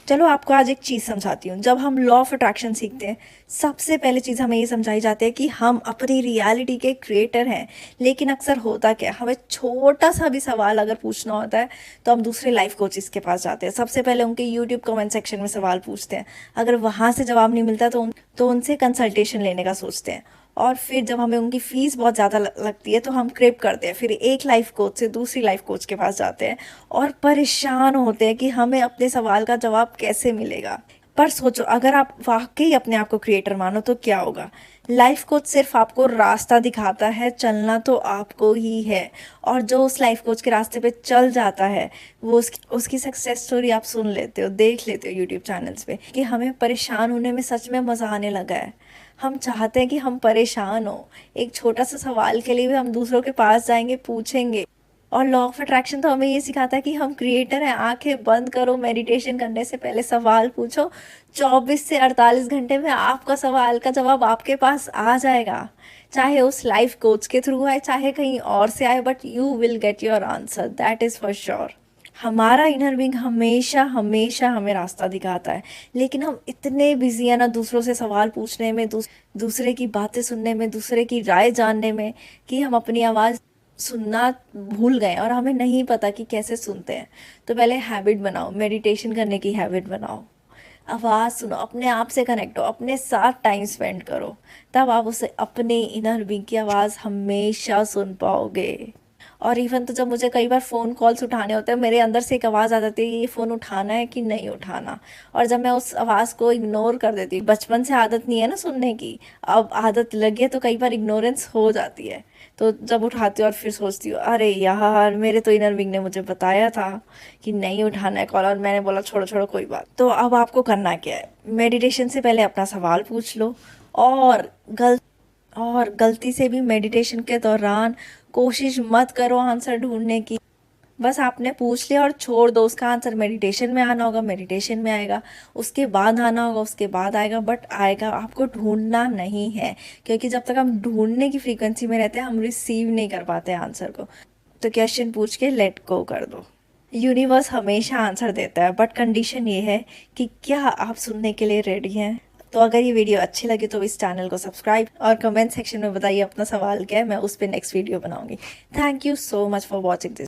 चलो आपको आज एक चीज़ समझाती हूँ। जब हम लॉ ऑफ अट्रैक्शन सीखते हैं, सबसे पहले चीज़ हमें ये समझाई जाती है कि हम अपनी रियलिटी के क्रिएटर हैं। लेकिन अक्सर होता क्या है, हमें छोटा सा भी सवाल अगर पूछना होता है तो हम दूसरे लाइफ कोचेस के पास जाते हैं। सबसे पहले उनके यूट्यूब कमेंट सेक्शन में सवाल पूछते हैं। अगर वहाँ से जवाब नहीं मिलता तो उनसे कंसल्टेशन लेने का सोचते हैं। और फिर जब हमें उनकी फ़ीस बहुत ज़्यादा लगती है तो हम क्रेप करते हैं, फिर एक लाइफ कोच से दूसरी लाइफ कोच के पास जाते हैं और परेशान होते हैं कि हमें अपने सवाल का जवाब कैसे मिलेगा। पर सोचो, अगर आप वाकई अपने आप को क्रिएटर मानो तो क्या होगा। लाइफ कोच सिर्फ आपको रास्ता दिखाता है, चलना तो आपको ही है। और जो उस लाइफ कोच के रास्ते पे चल जाता है, वो उसकी सक्सेस स्टोरी आप सुन लेते हो, देख लेते हो यूट्यूब चैनल्स पे कि हमें परेशान होने में सच में मज़ा आने लगा है। हम चाहते हैं कि हम परेशान हो, एक छोटा सा सवाल के लिए भी हम दूसरों के पास जाएंगे, पूछेंगे। और लॉ ऑफ अट्रैक्शन तो हमें ये सिखाता है कि हम क्रिएटर हैं। आंखें बंद करो, मेडिटेशन करने से पहले सवाल पूछो, 24 से 48 घंटे में आपका सवाल का जवाब आपके पास आ जाएगा। चाहे उस लाइफ कोच के थ्रू आए, चाहे कहीं और से आए, but you will get your answer, that is for sure. हमारा इनर बीइंग हमेशा हमेशा हमें रास्ता दिखाता है। लेकिन हम इतने बिजी हैं ना दूसरों से सवाल पूछने में, दूसरे की बातें सुनने में, दूसरे की राय जानने में, कि हम अपनी आवाज़ सुनना भूल गए और हमें नहीं पता कि कैसे सुनते हैं। तो पहले हैबिट बनाओ, मेडिटेशन करने की हैबिट बनाओ। आवाज़ सुनो, अपने आप से कनेक्ट हो, अपने साथ टाइम स्पेंड करो। तब आप उसे अपने इनर बीइंग की आवाज़ हमेशा सुन पाओगे। और इवन तो जब मुझे कई बार फ़ोन कॉल्स उठाने होते हैं, मेरे अंदर से एक आवाज़ आ जाती है कि ये फ़ोन उठाना है कि नहीं उठाना। और जब मैं उस आवाज़ को इग्नोर कर देती हूँ, बचपन से आदत नहीं है ना सुनने की, अब आदत लगी है तो कई बार इग्नोरेंस हो जाती है। तो जब उठाती हूँ और फिर सोचती हूँ, अरे यार, मेरे तो इनर विंग ने मुझे बताया था कि नहीं उठाना है कॉल, और मैंने बोला छोड़ो छोड़ो कोई बात। तो अब आपको करना क्या है, मेडिटेशन से पहले अपना सवाल पूछ लो। और गलती से भी मेडिटेशन के दौरान कोशिश मत करो आंसर ढूंढने की। बस आपने पूछ लिया और छोड़ दो, उसका आंसर मेडिटेशन में आना होगा, मेडिटेशन में आएगा, उसके बाद आना होगा, उसके बाद आएगा, बट आएगा। आपको ढूंढना नहीं है, क्योंकि जब तक हम ढूंढने की फ्रीक्वेंसी में रहते हैं, हम रिसीव नहीं कर पाते आंसर को। तो क्वेश्चन पूछ के लेट गो कर दो। यूनिवर्स हमेशा आंसर देता है, बट कंडीशन ये है कि क्या आप सुनने के लिए रेडी हैं। तो अगर ये वीडियो अच्छी लगी तो इस चैनल को सब्सक्राइब और कमेंट सेक्शन में बताइए अपना सवाल क्या है, मैं उस पर नेक्स्ट वीडियो बनाऊंगी। Thank you so much for watching this.